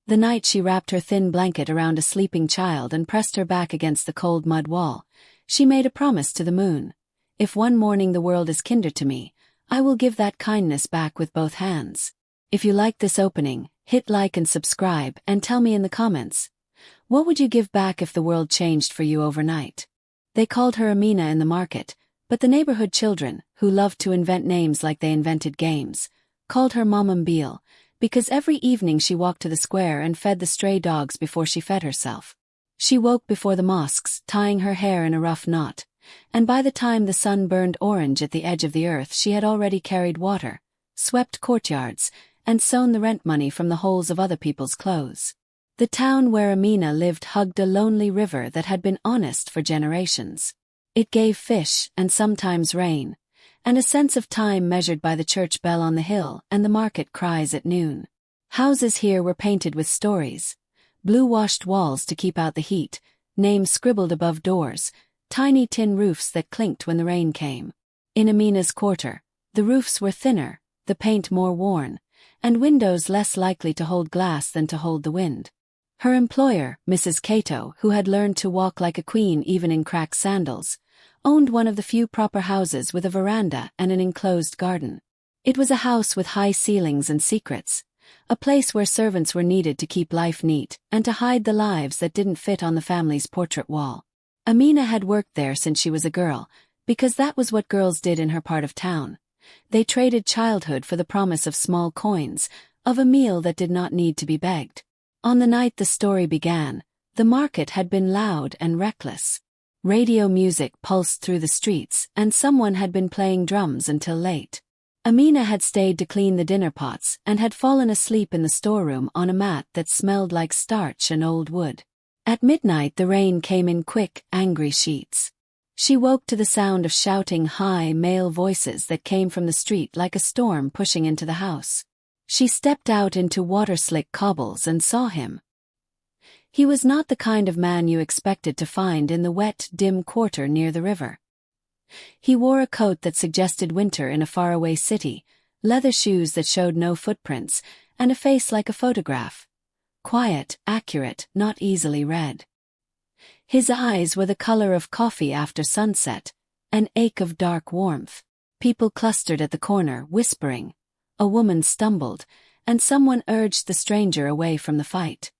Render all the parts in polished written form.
The night she wrapped her thin blanket around a sleeping child and pressed her back against the cold mud wall, she made a promise to the moon. If one morning the world is kinder to me, I will give that kindness back with both hands. If you like this opening, hit like and subscribe and tell me in the comments. What would you give back if the world changed for you overnight? They called her Amina in the market, but the neighborhood children, who loved to invent names like they invented games, called her Mom Beale, because every evening she walked to the square and fed the stray dogs before she fed herself. She woke before the mosques, tying her hair in a rough knot, and by the time the sun burned orange at the edge of the earth she had already carried water, swept courtyards, and sewn the rent money from the holes of other people's clothes. The town where Amina lived hugged a lonely river that had been honest for generations. It gave fish, and sometimes rain, and a sense of time measured by the church bell on the hill and the market cries at noon. Houses here were painted with stories. Blue-washed walls to keep out the heat, names scribbled above doors, tiny tin roofs that clinked when the rain came. In Amina's quarter, the roofs were thinner, the paint more worn, and windows less likely to hold glass than to hold the wind. Her employer, Mrs. Cato, who had learned to walk like a queen even in cracked sandals, owned one of the few proper houses with a veranda and an enclosed garden. It was a house with high ceilings and secrets, a place where servants were needed to keep life neat and to hide the lives that didn't fit on the family's portrait wall. Amina had worked there since she was a girl, because that was what girls did in her part of town. They traded childhood for the promise of small coins, of a meal that did not need to be begged. On the night the story began, the market had been loud and reckless. Radio music pulsed through the streets, and someone had been playing drums until late. Amina had stayed to clean the dinner pots and had fallen asleep in the storeroom on a mat that smelled like starch and old wood. At midnight the rain came in quick, angry sheets. She woke to the sound of shouting high male voices that came from the street like a storm pushing into the house. She stepped out into water-slick cobbles and saw him. He was not the kind of man you expected to find in the wet, dim quarter near the river. He wore a coat that suggested winter in a faraway city, leather shoes that showed no footprints, and a face like a photograph. Quiet, accurate, not easily read. His eyes were the color of coffee after sunset, an ache of dark warmth. People clustered at the corner, whispering. A woman stumbled, and someone urged the stranger away from the fight.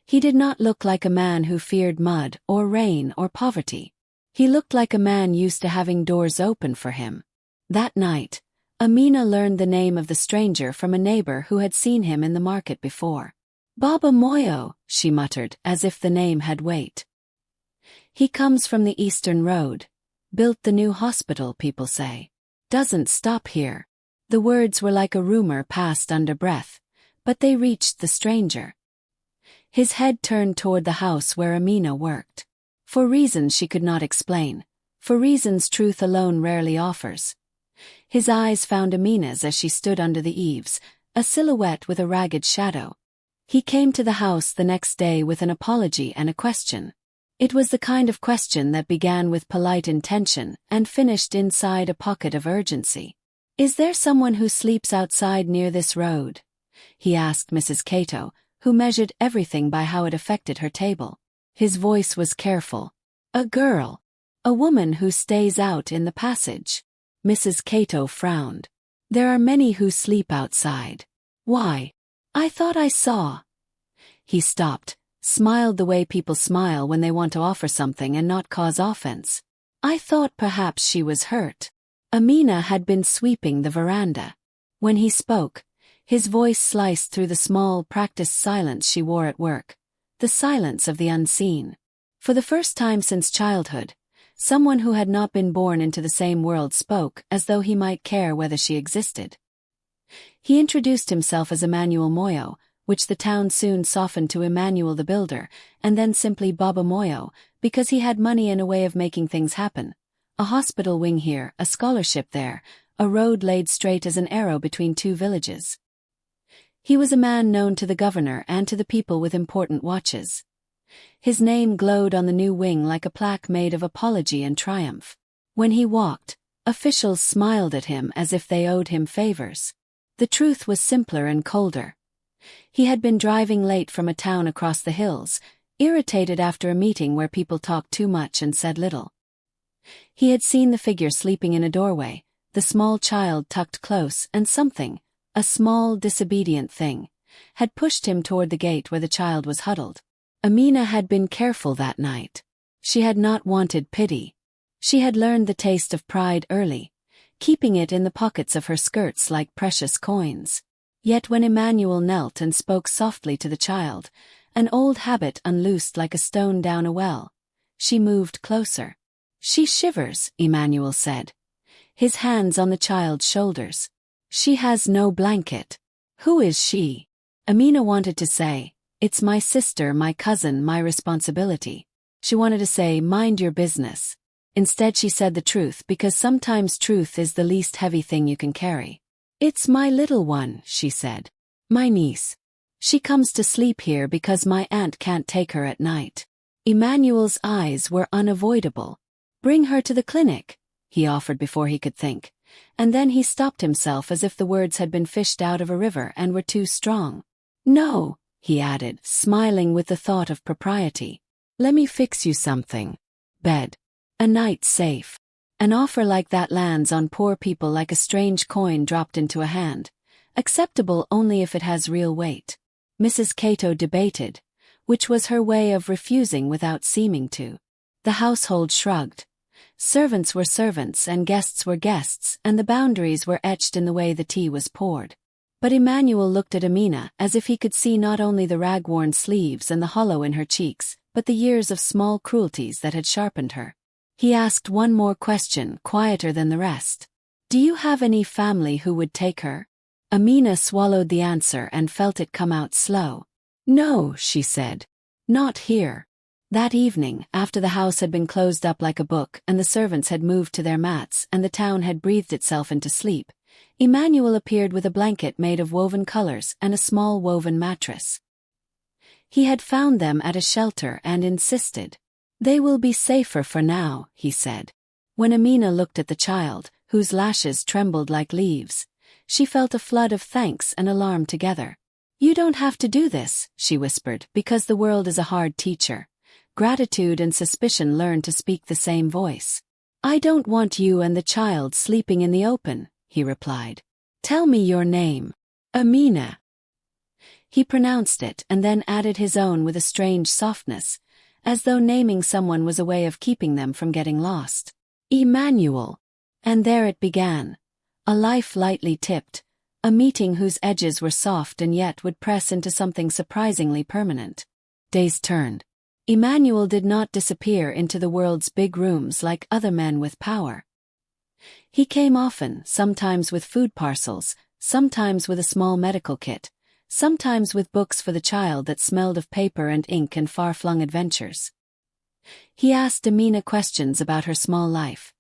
He did not look like a man who feared mud or rain or poverty. He looked like a man used to having doors open for him. That night, Amina learned the name of the stranger from a neighbor who had seen him in the market before. Baba Moyo, she muttered, as if the name had weight. He comes from the Eastern Road. Built the new hospital, people say. Doesn't stop here. The words were like a rumor passed under breath, but they reached the stranger. His head turned toward the house where Amina worked. For reasons she could not explain, for reasons truth alone rarely offers. His eyes found Amina's as she stood under the eaves, a silhouette with a ragged shadow. He came to the house the next day with an apology and a question. It was the kind of question that began with polite intention and finished inside a pocket of urgency. "Is there someone who sleeps outside near this road?" he asked Mrs. Cato, who measured everything by how it affected her table. His voice was careful. "A girl. A woman who stays out in the passage." Mrs. Cato frowned. "There are many who sleep outside." "Why? I thought I saw." He stopped, smiled the way people smile when they want to offer something and not cause offense. "I thought perhaps she was hurt." Amina had been sweeping the veranda. When he spoke, his voice sliced through the small, practiced silence she wore at work, the silence of the unseen. For the first time since childhood, someone who had not been born into the same world spoke as though he might care whether she existed. He introduced himself as Emmanuel Moyo, which the town soon softened to Emmanuel the Builder, and then simply Baba Moyo, because he had money and a way of making things happen. A hospital wing here, a scholarship there, a road laid straight as an arrow between two villages. He was a man known to the governor and to the people with important watches. His name glowed on the new wing like a plaque made of apology and triumph. When he walked, officials smiled at him as if they owed him favors. The truth was simpler and colder. He had been driving late from a town across the hills, irritated after a meeting where people talked too much and said little. He had seen the figure sleeping in a doorway, the small child tucked close, and something, a small disobedient thing, had pushed him toward the gate where the child was huddled. Amina had been careful that night. She had not wanted pity. She had learned the taste of pride early, keeping it in the pockets of her skirts like precious coins. Yet when Emmanuel knelt and spoke softly to the child, an old habit unloosed like a stone down a well, she moved closer. "She shivers," Emmanuel said, his hands on the child's shoulders. "She has no blanket." "Who is she?" Amina wanted to say, "It's my sister, my cousin, my responsibility." She wanted to say, "Mind your business." Instead she said the truth, because sometimes truth is the least heavy thing you can carry. "It's my little one," she said. "My niece. She comes to sleep here because my aunt can't take her at night." Emmanuel's eyes were unavoidable. "Bring her to the clinic," he offered before he could think, and then he stopped himself as if the words had been fished out of a river and were too strong. "No," he added, smiling with the thought of propriety. "Let me fix you something. Bed. A night safe." An offer like that lands on poor people like a strange coin dropped into a hand, acceptable only if it has real weight. Mrs. Cato debated, which was her way of refusing without seeming to. The household shrugged. Servants were servants and guests were guests, and the boundaries were etched in the way the tea was poured. But Emmanuel looked at Amina as if he could see not only the rag-worn sleeves and the hollow in her cheeks, but the years of small cruelties that had sharpened her. He asked one more question, quieter than the rest. "Do you have any family who would take her?" Amina swallowed the answer and felt it come out slow. "No," she said. "Not here." That evening, after the house had been closed up like a book and the servants had moved to their mats and the town had breathed itself into sleep, Emmanuel appeared with a blanket made of woven colors and a small woven mattress. He had found them at a shelter and insisted. "They will be safer for now," he said. When Amina looked at the child, whose lashes trembled like leaves, she felt a flood of thanks and alarm together. "You don't have to do this," she whispered, "because the world is a hard teacher. Gratitude and suspicion learn to speak the same voice." "I don't want you and the child sleeping in the open," he replied. "Tell me your name." "Amina." He pronounced it and then added his own with a strange softness, as though naming someone was a way of keeping them from getting lost. "Emmanuel." And there it began. A life lightly tipped, a meeting whose edges were soft and yet would press into something surprisingly permanent. Days turned. Emmanuel did not disappear into the world's big rooms like other men with power. He came often, sometimes with food parcels, sometimes with a small medical kit, sometimes with books for the child that smelled of paper and ink and far-flung adventures. He asked Amina questions about her small life,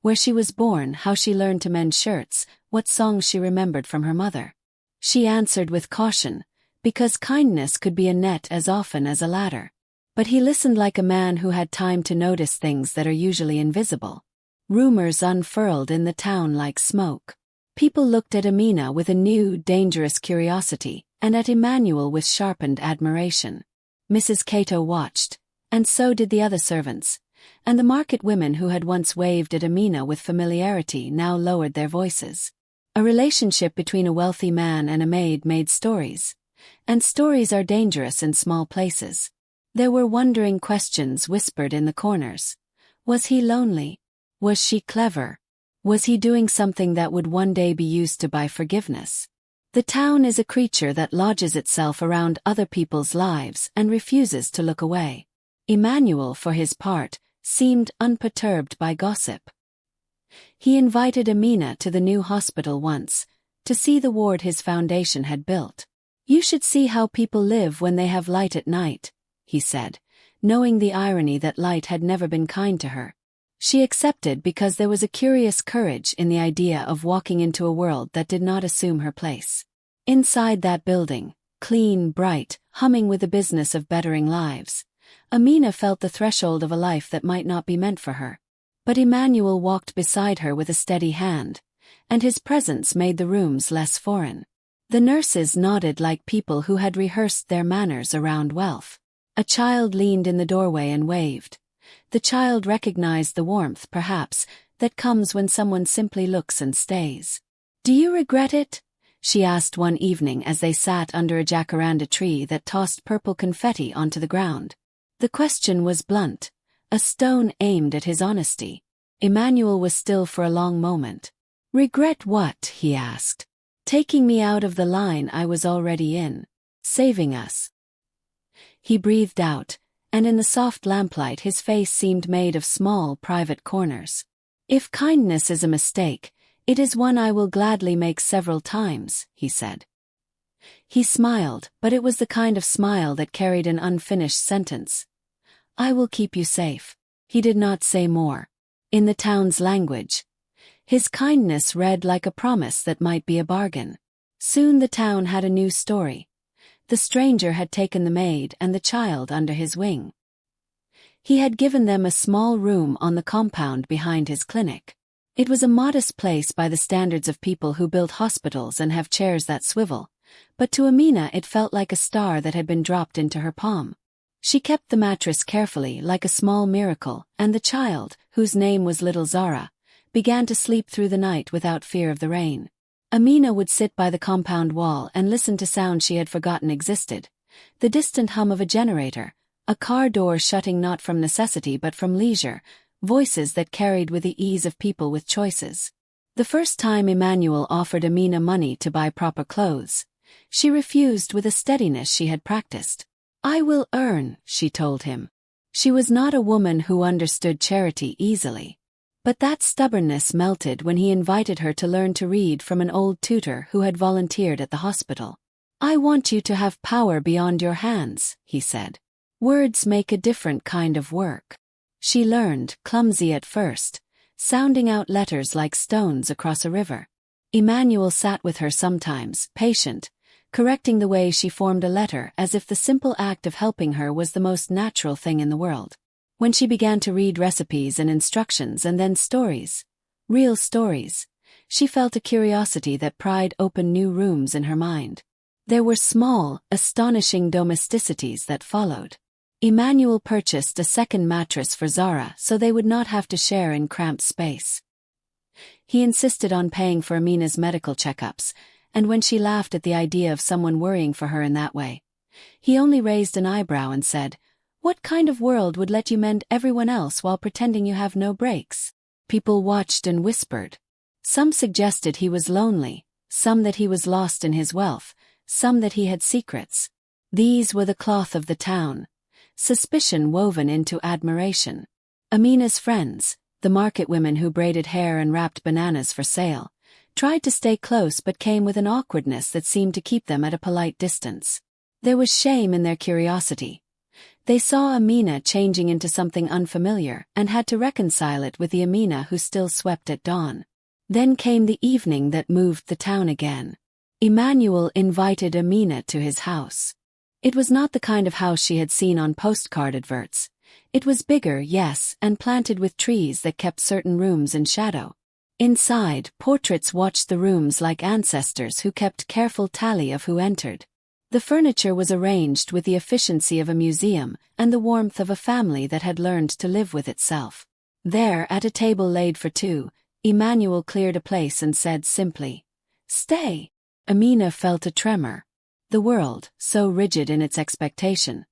where she was born, how she learned to mend shirts, what songs she remembered from her mother. She answered with caution, because kindness could be a net as often as a ladder. But he listened like a man who had time to notice things that are usually invisible. Rumors unfurled in the town like smoke. People looked at Amina with a new, dangerous curiosity, and at Emmanuel with sharpened admiration. Mrs. Cato watched, and so did the other servants, and the market women who had once waved at Amina with familiarity now lowered their voices. A relationship between a wealthy man and a maid made stories, and stories are dangerous in small places. There were wondering questions whispered in the corners. Was he lonely? Was she clever? Was he doing something that would one day be used to buy forgiveness? The town is a creature that lodges itself around other people's lives and refuses to look away. Emmanuel, for his part, seemed unperturbed by gossip. He invited Amina to the new hospital once, to see the ward his foundation had built. "You should see how people live when they have light at night," he said, knowing the irony that light had never been kind to her. She accepted because there was a curious courage in the idea of walking into a world that did not assume her place. Inside that building, clean, bright, humming with the business of bettering lives, Amina felt the threshold of a life that might not be meant for her. But Emmanuel walked beside her with a steady hand, and his presence made the rooms less foreign. The nurses nodded like people who had rehearsed their manners around wealth. A child leaned in the doorway and waved. The child recognized the warmth, perhaps, that comes when someone simply looks and stays. "Do you regret it?" she asked one evening as they sat under a jacaranda tree that tossed purple confetti onto the ground. The question was blunt, a stone aimed at his honesty. Emmanuel was still for a long moment. "Regret what?" he asked. "Taking me out of the line I was already in. Saving us." He breathed out, and in the soft lamplight his face seemed made of small, private corners. "If kindness is a mistake, it is one I will gladly make several times," he said. He smiled, but it was the kind of smile that carried an unfinished sentence. "I will keep you safe." He did not say more. In the town's language, his kindness read like a promise that might be a bargain. Soon the town had a new story. The stranger had taken the maid and the child under his wing. He had given them a small room on the compound behind his clinic. It was a modest place by the standards of people who build hospitals and have chairs that swivel, but to Amina it felt like a star that had been dropped into her palm. She kept the mattress carefully like a small miracle, and the child, whose name was little Zara, began to sleep through the night without fear of the rain. Amina would sit by the compound wall and listen to sounds she had forgotten existed. The distant hum of a generator, a car door shutting not from necessity but from leisure, voices that carried with the ease of people with choices. The first time Emmanuel offered Amina money to buy proper clothes, she refused with a steadiness she had practiced. "I will earn," she told him. She was not a woman who understood charity easily. But that stubbornness melted when he invited her to learn to read from an old tutor who had volunteered at the hospital. "I want you to have power beyond your hands," he said. "Words make a different kind of work." She learned, clumsy at first, sounding out letters like stones across a river. Emmanuel sat with her sometimes, patient, correcting the way she formed a letter as if the simple act of helping her was the most natural thing in the world. When she began to read recipes and instructions and then stories, real stories, she felt a curiosity that pried open new rooms in her mind. There were small, astonishing domesticities that followed. Emmanuel purchased a second mattress for Zara so they would not have to share in cramped space. He insisted on paying for Amina's medical checkups, and when she laughed at the idea of someone worrying for her in that way, he only raised an eyebrow and said, "What kind of world would let you mend everyone else while pretending you have no breaks?" People watched and whispered. Some suggested he was lonely, some that he was lost in his wealth, some that he had secrets. These were the cloth of the town, suspicion woven into admiration. Amina's friends, the market women who braided hair and wrapped bananas for sale, tried to stay close but came with an awkwardness that seemed to keep them at a polite distance. There was shame in their curiosity. They saw Amina changing into something unfamiliar and had to reconcile it with the Amina who still swept at dawn. Then came the evening that moved the town again. Emmanuel invited Amina to his house. It was not the kind of house she had seen on postcard adverts. It was bigger, yes, and planted with trees that kept certain rooms in shadow. Inside, portraits watched the rooms like ancestors who kept careful tally of who entered. The furniture was arranged with the efficiency of a museum and the warmth of a family that had learned to live with itself. There, at a table laid for two, Emmanuel cleared a place and said simply, "Stay." Amina felt a tremor. The world, so rigid in its expectation,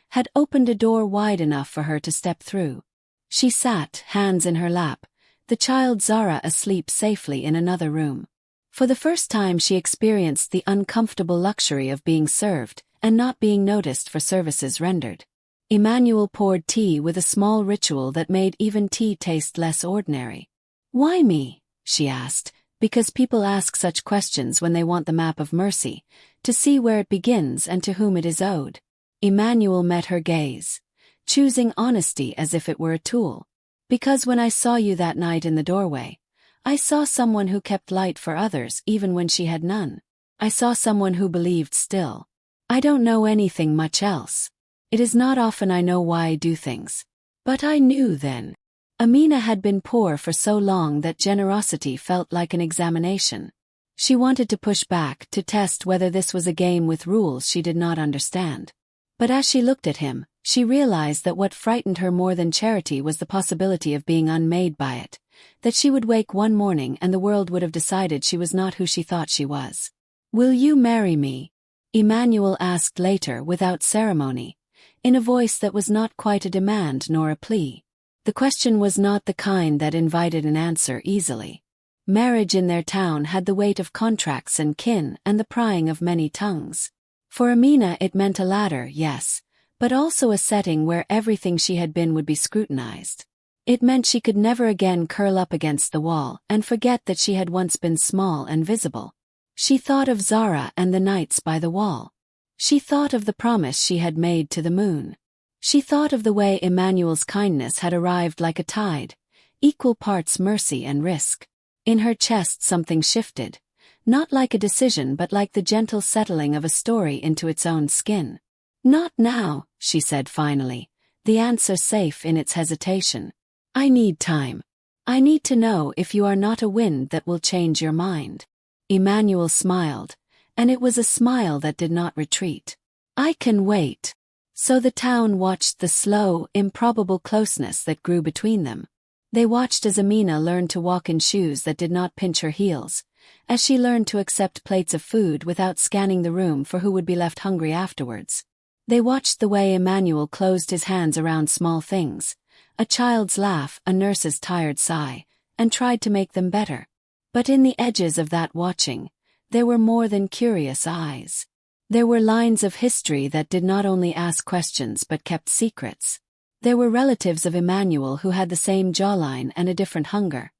had opened a door wide enough for her to step through. She sat, hands in her lap, the child Zara asleep safely in another room. For the first time she experienced the uncomfortable luxury of being served and not being noticed for services rendered. Emmanuel poured tea with a small ritual that made even tea taste less ordinary. "Why me?" she asked, because people ask such questions when they want the map of mercy, to see where it begins and to whom it is owed. Emmanuel met her gaze, choosing honesty as if it were a tool. "Because when I saw you that night in the doorway, I saw someone who kept light for others even when she had none. I saw someone who believed still. I don't know anything much else. It is not often I know why I do things. But I knew then." Amina had been poor for so long that generosity felt like an examination. She wanted to push back, to test whether this was a game with rules she did not understand. But as she looked at him, she realized that what frightened her more than charity was the possibility of being unmade by it, that she would wake one morning and the world would have decided she was not who she thought she was. "Will you marry me?" Emmanuel asked later without ceremony, in a voice that was not quite a demand nor a plea. The question was not the kind that invited an answer easily. Marriage in their town had the weight of contracts and kin and the prying of many tongues. For Amina it meant a ladder, yes, but also a setting where everything she had been would be scrutinized. It meant she could never again curl up against the wall and forget that she had once been small and visible. She thought of Zara and the nights by the wall. She thought of the promise she had made to the moon. She thought of the way Emmanuel's kindness had arrived like a tide, equal parts mercy and risk. In her chest something shifted, not like a decision but like the gentle settling of a story into its own skin. "Not now," she said finally, the answer safe in its hesitation. "I need time. I need to know if you are not a wind that will change your mind." Emmanuel smiled, and it was a smile that did not retreat. "I can wait." So the town watched the slow, improbable closeness that grew between them. They watched as Amina learned to walk in shoes that did not pinch her heels, as she learned to accept plates of food without scanning the room for who would be left hungry afterwards. They watched the way Emmanuel closed his hands around small things, a child's laugh, a nurse's tired sigh, and tried to make them better. But in the edges of that watching, there were more than curious eyes. There were lines of history that did not only ask questions but kept secrets. There were relatives of Emmanuel who had the same jawline and a different hunger.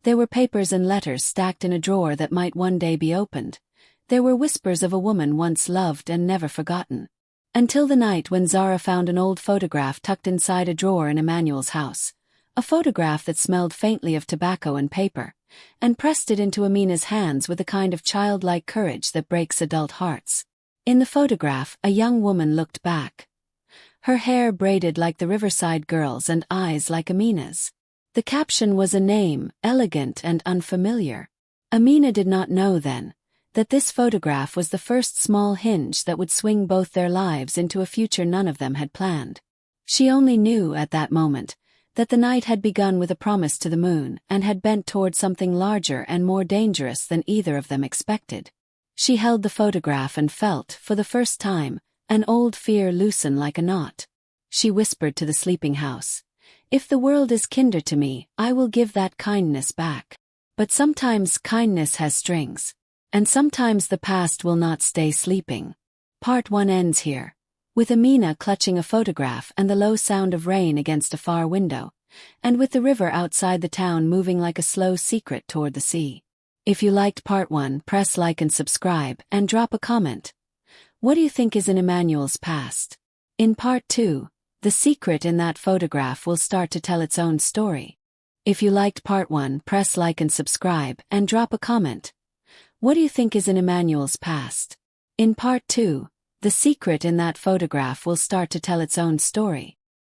There were papers and letters stacked in a drawer that might one day be opened. There were whispers of a woman once loved and never forgotten. Until the night when Zara found an old photograph tucked inside a drawer in Emmanuel's house, a photograph that smelled faintly of tobacco and paper, and pressed it into Amina's hands with a kind of childlike courage that breaks adult hearts. In the photograph, a young woman looked back. Her hair braided like the Riverside girls and eyes like Amina's. The caption was a name, elegant and unfamiliar. Amina did not know then that this photograph was the first small hinge that would swing both their lives into a future none of them had planned. She only knew at that moment that the night had begun with a promise to the moon and had bent toward something larger and more dangerous than either of them expected. She held the photograph and felt, for the first time, an old fear loosen like a knot. She whispered to the sleeping house, "If the world is kinder to me, I will give that kindness back." But sometimes kindness has strings. And sometimes the past will not stay sleeping. Part 1 ends here, with Amina clutching a photograph and the low sound of rain against a far window, and with the river outside the town moving like a slow secret toward the sea. If you liked Part 1, press like and subscribe, and drop a comment. What do you think is in Emmanuel's past? In Part 2, the secret in that photograph will start to tell its own story. If you liked Part 1, press like and subscribe, and drop a comment. What do you think is in Emmanuel's past? In Part 2, the secret in that photograph will start to tell its own story.